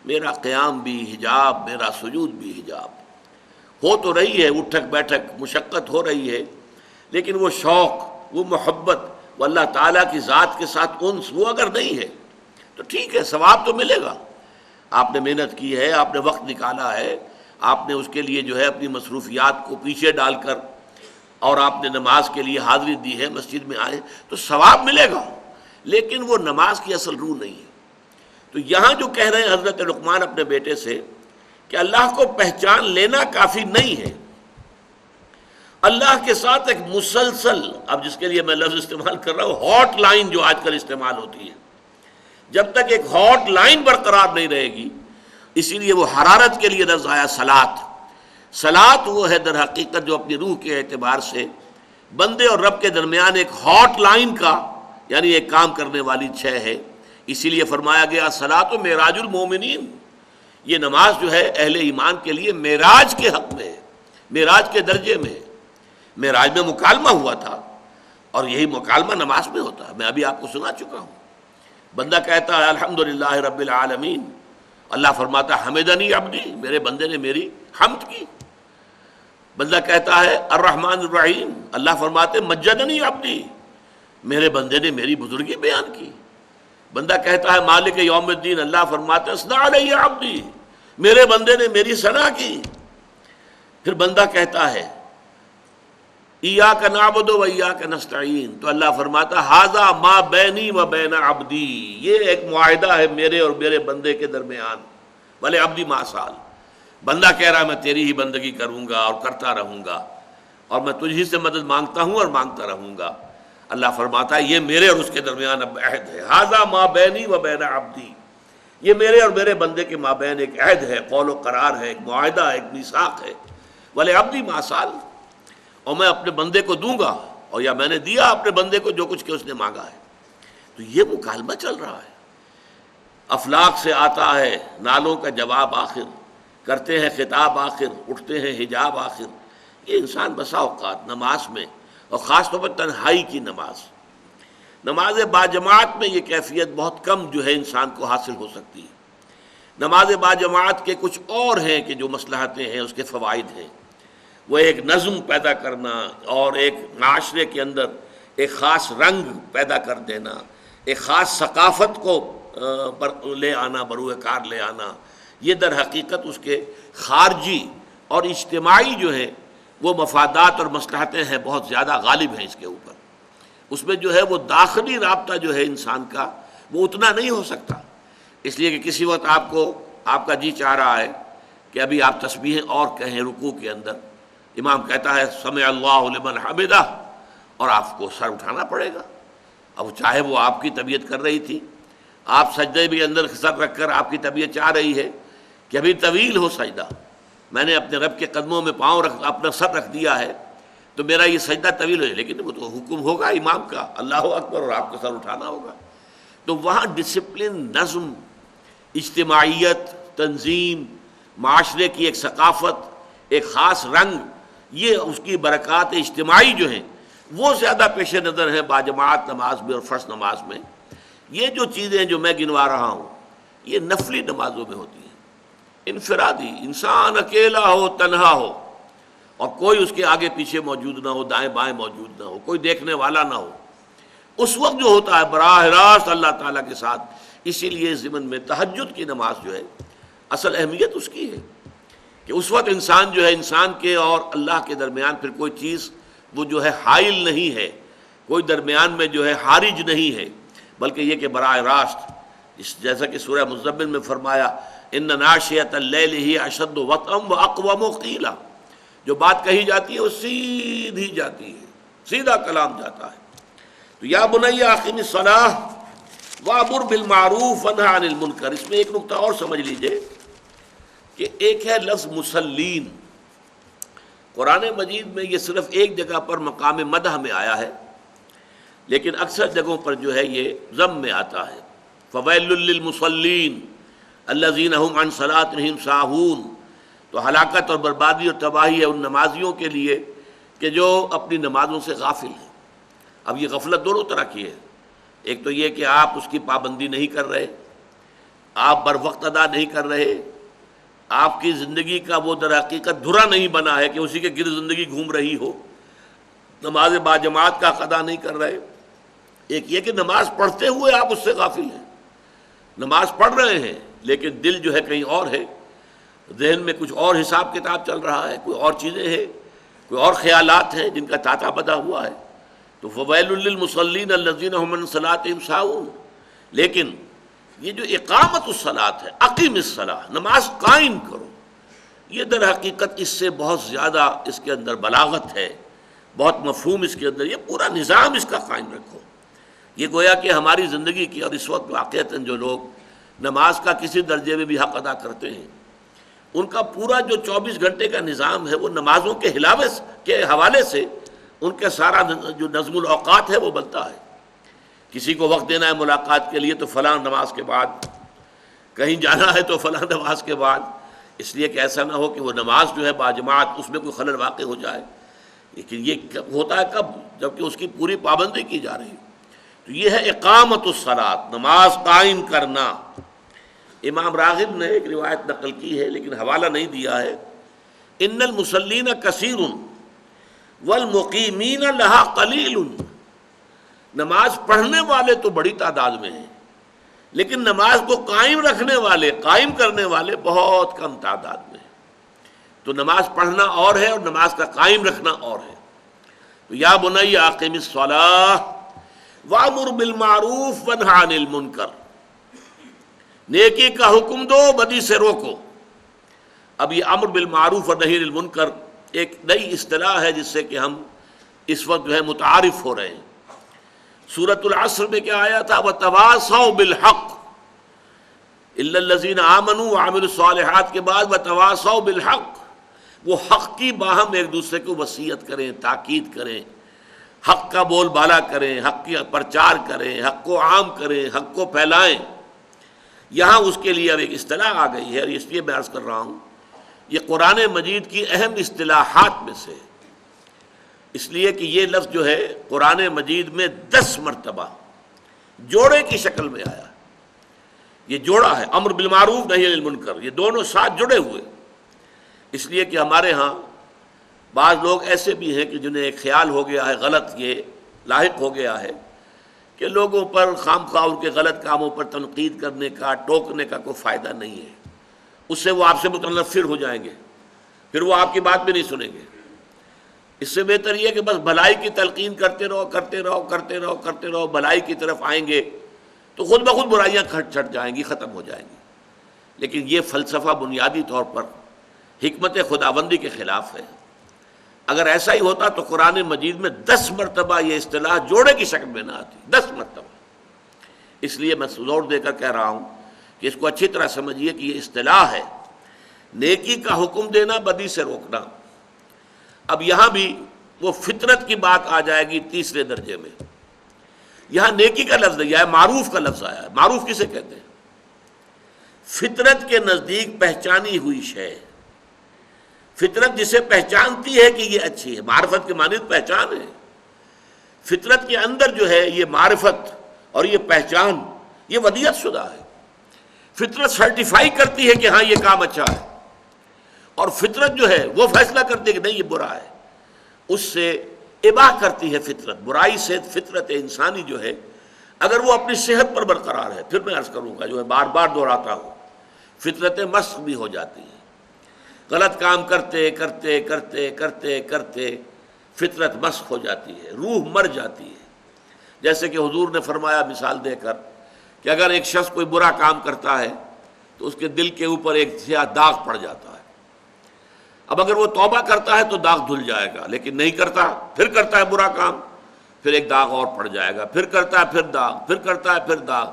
میرا قیام بھی حجاب میرا سجود بھی حجاب۔ ہو تو رہی ہے اٹھک بیٹھک، مشقت ہو رہی ہے، لیکن وہ شوق، وہ محبت، وہ اللہ تعالیٰ کی ذات کے ساتھ انس وہ اگر نہیں ہے تو ٹھیک ہے، ثواب تو ملے گا۔ آپ نے محنت کی ہے، آپ نے وقت نکالا ہے، آپ نے اس کے لیے جو ہے اپنی مصروفیات کو پیچھے ڈال کر اور آپ نے نماز کے لیے حاضری دی ہے، مسجد میں آئے تو ثواب ملے گا، لیکن وہ نماز کی اصل روح نہیں ہے۔ تو یہاں جو کہہ رہے ہیں حضرت لقمان اپنے بیٹے سے کہ اللہ کو پہچان لینا کافی نہیں ہے، اللہ کے ساتھ ایک مسلسل، اب جس کے لیے میں لفظ استعمال کر رہا ہوں ہاٹ لائن جو آج کل استعمال ہوتی ہے، جب تک ایک ہاٹ لائن برقرار نہیں رہے گی، اسی لیے وہ حرارت کے لیے لفظ آیا صلاۃ۔ صلاۃ وہ ہے در حقیقت جو اپنی روح کے اعتبار سے بندے اور رب کے درمیان ایک ہاٹ لائن کا یعنی ایک کام کرنے والی شے ہے۔ اسی لیے فرمایا گیا صلاۃ و معراج المومنین، یہ نماز جو ہے اہل ایمان کے لیے معراج کے حق میں ہے، معراج کے درجے میں ہے۔ معراج میں مکالمہ ہوا تھا اور یہی مکالمہ نماز میں ہوتا ہے، میں ابھی آپ کو سنا چکا ہوں۔ بندہ کہتا ہے الحمدللہ رب العالمین، اللہ فرماتا ہے حمدنی عبدی، میرے بندے نے میری حمد کی۔ بندہ کہتا ہے الرحمن الرحیم، اللہ فرماتے مجدنی عبدی، میرے بندے نے میری بزرگی بیان کی۔ بندہ کہتا ہے مالک یوم الدین، اللہ فرماتے اثنا علی عبدی، میرے بندے نے میری ثنا کی۔ پھر بندہ کہتا ہے ایاک نعبد و ایاک نستعین، تو اللہ فرماتا ھذا ما بینی و بین عبدی، یہ ایک معاہدہ ہے میرے اور میرے بندے کے درمیان، بھلے عبدی ما سال، بندہ کہہ رہا ہے میں تیری ہی بندگی کروں گا اور کرتا رہوں گا، اور میں تجھ ہی سے مدد مانگتا ہوں اور مانگتا رہوں گا۔ اللہ فرماتا ہے یہ میرے اور اس کے درمیان اب عہد ہے، ھذا ما بینی و بین عبدی، یہ میرے اور میرے بندے کے مابین ایک عہد ہے، قول و قرار ہے، ایک معاہدہ ہے، ایک میثاق ہے، بھلے عبدی ما سال، اور میں اپنے بندے کو دوں گا، اور یا میں نے دیا اپنے بندے کو جو کچھ کہ اس نے مانگا ہے۔ تو یہ مکالمہ چل رہا ہے، افلاک سے آتا ہے نالوں کا جواب آخر، کرتے ہیں خطاب آخر، اٹھتے ہیں حجاب آخر۔ یہ انسان بسا اوقات نماز میں، اور خاص طور پر تنہائی کی نماز باجماعت میں یہ کیفیت بہت کم جو ہے انسان کو حاصل ہو سکتی ہے۔ نماز باجماعت کے کچھ اور ہیں کہ جو مصلحتیں ہیں، اس کے فوائد ہیں، وہ ایک نظم پیدا کرنا اور ایک معاشرے کے اندر ایک خاص رنگ پیدا کر دینا، ایک خاص ثقافت کو لے آنا، بروئے کار لے آنا، یہ در حقیقت اس کے خارجی اور اجتماعی جو ہے وہ مفادات اور مصلحتیں ہیں، بہت زیادہ غالب ہیں اس کے اوپر۔ اس میں جو ہے وہ داخلی رابطہ جو ہے انسان کا وہ اتنا نہیں ہو سکتا، اس لیے کہ کسی وقت آپ کا جی چاہ رہا ہے کہ ابھی آپ تسبیحیں اور کہیں رکوع کے اندر، امام کہتا ہے سمع اللہ لمن حمدہ، اور آپ کو سر اٹھانا پڑے گا، اب چاہے وہ آپ کی طبیعت کر رہی تھی، آپ سجدے بھی اندر سر رکھ کر آپ کی طبیعت چاہ رہی ہے کہ ابھی طویل ہو سجدہ، میں نے اپنے رب کے قدموں میں اپنا سر رکھ دیا ہے تو میرا یہ سجدہ طویل ہو جائے، لیکن وہ تو حکم ہوگا امام کا اللہ اکبر اور آپ کو سر اٹھانا ہوگا۔ تو وہاں ڈسپلن، نظم، اجتماعیت، تنظیم، معاشرے کی ایک ثقافت، ایک خاص رنگ، یہ اس کی برکات اجتماعی جو ہیں وہ زیادہ پیش نظر ہیں باجماعت نماز میں اور فرض نماز میں۔ یہ جو چیزیں جو میں گنوا رہا ہوں یہ نفلی نمازوں میں ہوتی ہیں، انفرادی، انسان اکیلا ہو، تنہا ہو، اور کوئی اس کے آگے پیچھے موجود نہ ہو، دائیں بائیں موجود نہ ہو، کوئی دیکھنے والا نہ ہو، اس وقت جو ہوتا ہے براہ راست اللہ تعالیٰ کے ساتھ۔ اسی لیے ضمن میں تہجد کی نماز جو ہے اصل اہمیت اس کی ہے کہ اس وقت انسان جو ہے، انسان کے اور اللہ کے درمیان پھر کوئی چیز وہ جو ہے حائل نہیں ہے، کوئی درمیان میں جو ہے حارج نہیں ہے، بلکہ یہ کہ براہ راست جیسا کہ سورہ مزمل میں فرمایا ان ناشئۃ اللیل ہی اشد وطئا واقوم قیلا، جو بات کہی جاتی ہے وہ سیدھی جاتی ہے، سیدھا کلام جاتا ہے۔ تو یا بنی اقم الصلاۃ وامر بالمعروف وانہی عن المنکر، اس میں ایک نقطہ اور سمجھ لیجئے کہ ایک ہے لفظ مسلین، قرآن مجید میں یہ صرف ایک جگہ پر مقام مدح میں آیا ہے، لیکن اکثر جگہوں پر جو ہے یہ ذم میں آتا ہے۔ فویل للمصلین الذین هم عن صلاتهم ساہون، تو ہلاکت اور بربادی اور تباہی ہے ان نمازیوں کے لیے کہ جو اپنی نمازوں سے غافل ہیں۔ اب یہ غفلت دونوں طرح کی ہے، ایک تو یہ کہ آپ اس کی پابندی نہیں کر رہے، آپ بر وقت ادا نہیں کر رہے، آپ کی زندگی کا وہ در حقیقت دھرا نہیں بنا ہے کہ اسی کے گرد زندگی گھوم رہی ہو، نماز باجماعت کا ادا نہیں کر رہے۔ ایک یہ کہ نماز پڑھتے ہوئے آپ اس سے غافل ہیں، نماز پڑھ رہے ہیں لیکن دل جو ہے کہیں اور ہے، ذہن میں کچھ اور حساب کتاب چل رہا ہے، کوئی اور چیزیں ہیں، کوئی اور خیالات ہیں جن کا تاتا بدا ہوا ہے۔ تو فویل للمصلین الذین هم عن صلاتهم ساہون، لیکن یہ جو اقامت الصلاۃ ہے، اقیم الصلاۃ، نماز قائم کرو، یہ در حقیقت اس سے بہت زیادہ اس کے اندر بلاغت ہے، بہت مفہوم اس کے اندر، یہ پورا نظام اس کا قائم رکھو۔ یہ گویا کہ ہماری زندگی کی، اور اس وقت واقعتاً جو لوگ نماز کا کسی درجے میں بھی حق ادا کرتے ہیں، ان کا پورا جو 24 گھنٹے کا نظام ہے وہ نمازوں کے کے حوالے سے ان کا سارا جو نظم الاوقات ہے وہ بنتا ہے۔ کسی کو وقت دینا ہے ملاقات کے لیے تو فلاں نماز کے بعد، کہیں جانا ہے تو فلاں نماز کے بعد، اس لیے کہ ایسا نہ ہو کہ وہ نماز جو ہے باجماعت اس میں کوئی خلل واقع ہو جائے۔ لیکن یہ ہوتا ہے کب؟ جبکہ اس کی پوری پابندی کی جا رہی ہے۔ تو یہ ہے اقامت الصلاۃ، نماز قائم کرنا۔ امام راغب نے ایک روایت نقل کی ہے لیکن حوالہ نہیں دیا ہے، ان المصلین کثیر والمقیمین لہا قلیل، نماز پڑھنے والے تو بڑی تعداد میں ہیں لیکن نماز کو قائم رکھنے والے، قائم کرنے والے بہت کم تعداد میں ہیں۔ تو نماز پڑھنا اور ہے اور نماز کا قائم رکھنا اور ہے۔ تو یا بنی اقم الصلاۃ وامر بالمعروف وانہی عن المنکر، نیکی کا حکم دو، بدی سے روکو۔ اب یہ امر بالمعروف اور نہی عن المنکر ایک نئی اصطلاح ہے جس سے کہ ہم اس وقت جو ہے متعارف ہو رہے ہیں۔ سورۃ العصر میں کیا آیا تھا؟ وَتَوَاصَوْا بِالْحَقِّ، إِلَّا الَّذِينَ آمَنُوا وَعَمِلُوا الصَّالِحَاتِ کے بعد وَتَوَاصَوْا بِالْحَقِّ، وہ حق کی باہم ایک دوسرے کو وصیت کریں، تاکید کریں، حق کا بول بالا کریں، حق کی پرچار کریں، حق کو عام کریں، حق کو پھیلائیں۔ یہاں اس کے لیے اب ایک اصطلاح آ گئی ہے، اور اس لیے میں عرض کر رہا ہوں یہ قرآن مجید کی اہم اصطلاحات میں سے، اس لیے کہ یہ لفظ جو ہے قرآن مجید میں 10 مرتبہ جوڑے کی شکل میں آیا۔ یہ جوڑا ہے، امر بالمعروف نہی عن المنکر، یہ دونوں ساتھ جڑے ہوئے۔ اس لیے کہ ہمارے ہاں بعض لوگ ایسے بھی ہیں کہ جنہیں ایک خیال ہو گیا ہے، غلط یہ لاحق ہو گیا ہے کہ لوگوں پر خام خواہ ان کے غلط کاموں پر تنقید کرنے کا، ٹوکنے کا کوئی فائدہ نہیں ہے، اس سے وہ آپ سے متنفر ہو جائیں گے، پھر وہ آپ کی بات بھی نہیں سنیں گے۔ اس سے بہتر یہ کہ بس بھلائی کی تلقین کرتے رہو، کرتے رہو، کرتے رہو، کرتے رہو، بھلائی کی طرف آئیں گے تو خود بخود برائیاں چھٹ جائیں گی، ختم ہو جائیں گی۔ لیکن یہ فلسفہ بنیادی طور پر حکمت خداوندی کے خلاف ہے۔ اگر ایسا ہی ہوتا تو قرآن مجید میں 10 مرتبہ یہ اصطلاح جوڑے کی شکل میں نہ آتی، 10 مرتبہ۔ اس لیے میں زور دے کر کہہ رہا ہوں کہ اس کو اچھی طرح سمجھیے کہ یہ اصطلاح ہے، نیکی کا حکم دینا، بدی سے روکنا۔ اب یہاں بھی وہ فطرت کی بات آ جائے گی تیسرے درجے میں۔ یہاں نیکی کا لفظ نہیں آیا، معروف کا لفظ آیا ہے۔ معروف کسے کہتے ہیں؟ فطرت کے نزدیک پہچانی ہوئی شے، فطرت جسے پہچانتی ہے کہ یہ اچھی ہے۔ معرفت کے معنی پہچان ہے، فطرت کے اندر جو ہے یہ معرفت اور یہ پہچان، یہ ودیعت شدہ ہے۔ فطرت سرٹیفائی کرتی ہے کہ ہاں یہ کام اچھا ہے، اور فطرت جو ہے وہ فیصلہ کرتی ہے کہ نہیں یہ برا ہے، اس سے اباح کرتی ہے فطرت۔ برائی سے فطرت انسانی جو ہے اگر وہ اپنی صحت پر برقرار ہے، پھر میں عرض کروں گا جو ہے بار بار دہراتا ہوں، فطرتیں مسخ بھی ہو جاتی ہیں۔ غلط کام کرتے کرتے کرتے کرتے کرتے فطرت مسخ ہو جاتی ہے، روح مر جاتی ہے۔ جیسے کہ حضور نے فرمایا مثال دے کر کہ اگر ایک شخص کوئی برا کام کرتا ہے تو اس کے دل کے اوپر ایک سیاہ داغ پڑ جاتا ہے۔ اب اگر وہ توبہ کرتا ہے تو داغ دھل جائے گا، لیکن نہیں کرتا، پھر کرتا ہے برا کام، پھر ایک داغ اور پڑ جائے گا، پھر کرتا ہے پھر داغ، پھر کرتا ہے پھر داغ،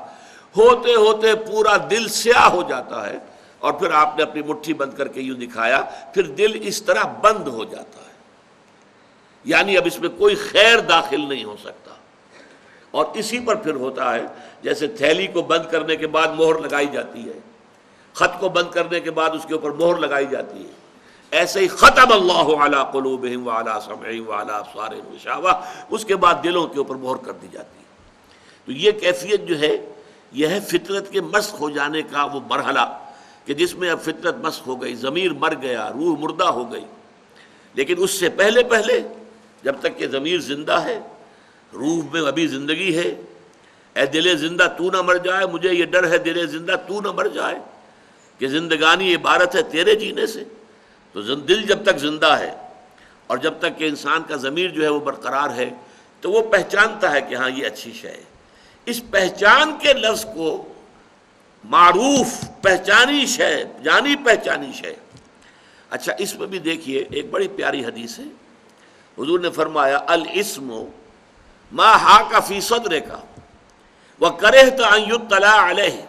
ہوتے ہوتے پورا دل سیاہ ہو جاتا ہے۔ اور پھر آپ نے اپنی مٹھی بند کر کے یوں دکھایا، پھر دل اس طرح بند ہو جاتا ہے، یعنی اب اس میں کوئی خیر داخل نہیں ہو سکتا۔ اور اسی پر پھر ہوتا ہے جیسے تھیلی کو بند کرنے کے بعد مہر لگائی جاتی ہے، خط کو بند کرنے کے بعد اس کے اوپر مہر لگائی جاتی ہے، ایسے ہی ختم اللہ علی قلوبہم وعلی سمعہم وعلی ابصارہم غشاوہ، اس کے بعد دلوں کے اوپر مہر کر دی جاتی ہے۔ تو یہ کیفیت جو ہے یہ ہے فطرت کے مسخ ہو جانے کا وہ مرحلہ کہ جس میں اب فطرت مسخ ہو گئی، ضمیر مر گیا، روح مردہ ہو گئی۔ لیکن اس سے پہلے پہلے جب تک کہ ضمیر زندہ ہے، روح میں ابھی زندگی ہے، اے دل زندہ تو نہ مر جائے، مجھے یہ ڈر ہے دل زندہ تو نہ مر جائے، کہ زندگانی عبارت ہے تیرے جینے سے۔ تو دل جب تک زندہ ہے اور جب تک کہ انسان کا ضمیر جو ہے وہ برقرار ہے تو وہ پہچانتا ہے کہ ہاں یہ اچھی شے ہے۔ اس پہچان کے لفظ کو معروف، پہچانی شے، جانی پہچانی شے۔ اچھا اس میں بھی دیکھیے ایک بڑی پیاری حدیث ہے، حضور نے فرمایا الاسم ما حاک فی صدرک وکرہت ان یطلع علیہ،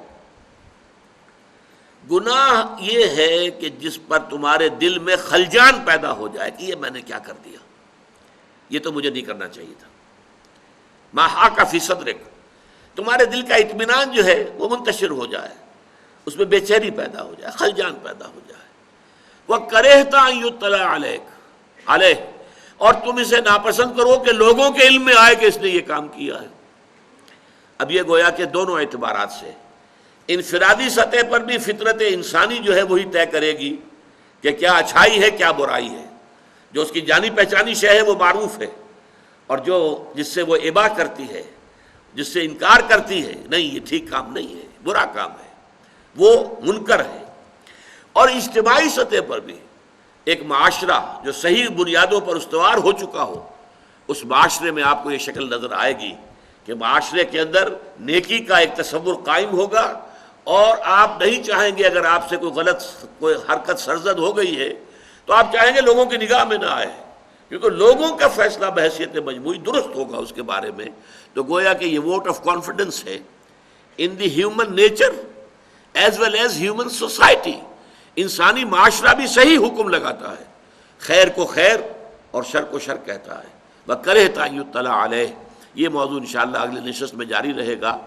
گناہ یہ ہے کہ جس پر تمہارے دل میں خلجان پیدا ہو جائے کہ یہ میں نے کیا کر دیا، یہ تو مجھے نہیں کرنا چاہیے تھا۔ ما حاک فی صدرک، تمہارے دل کا اطمینان جو ہے وہ منتشر ہو جائے، اس میں بے چینی پیدا ہو جائے، خلجان پیدا ہو جائے۔ وَكَرِهْتَ أَن يُطَّلَعَ عَلَيْهِ، اور تم اسے ناپسند کرو کہ لوگوں کے علم میں آئے کہ اس نے یہ کام کیا ہے۔ اب یہ گویا کہ دونوں اعتبارات سے، انفرادی سطح پر بھی فطرت انسانی جو ہے وہی طے کرے گی کہ کیا اچھائی ہے کیا برائی ہے۔ جو اس کی جانی پہچانی شے ہے وہ معروف ہے، اور جو جس سے وہ اباح کرتی ہے، جس سے انکار کرتی ہے، نہیں یہ ٹھیک کام نہیں ہے، برا کام ہے، وہ منکر ہے۔ اور اجتماعی سطح پر بھی ایک معاشرہ جو صحیح بنیادوں پر استوار ہو چکا ہو، اس معاشرے میں آپ کو یہ شکل نظر آئے گی کہ معاشرے کے اندر نیکی کا ایک تصور قائم ہوگا، اور آپ نہیں چاہیں گے اگر آپ سے کوئی حرکت سرزد ہو گئی ہے تو آپ چاہیں گے لوگوں کی نگاہ میں نہ آئے، کیونکہ لوگوں کا فیصلہ بحیثیت مجموعی درست ہوگا اس کے بارے میں۔ تو گویا کہ یہ ووٹ آف کانفیڈنس ہے in the human nature as well as human society. انسانی معاشرہ بھی صحیح حکم لگاتا ہے، خیر کو خیر اور شر کو شر کہتا ہے۔ وَكَرِهْتَ أَن يُطَّلَعَ عَلَيْهِ، یہ موضوع انشاءاللہ اگلے نشست میں جاری رہے گا۔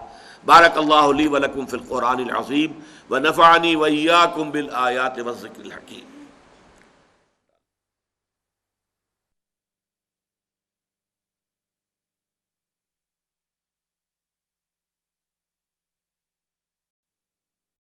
بارک اللہ لی ولکم فی القرآن العظیم ونفعنی وإیاکم بالآیات والذکر الحکیم۔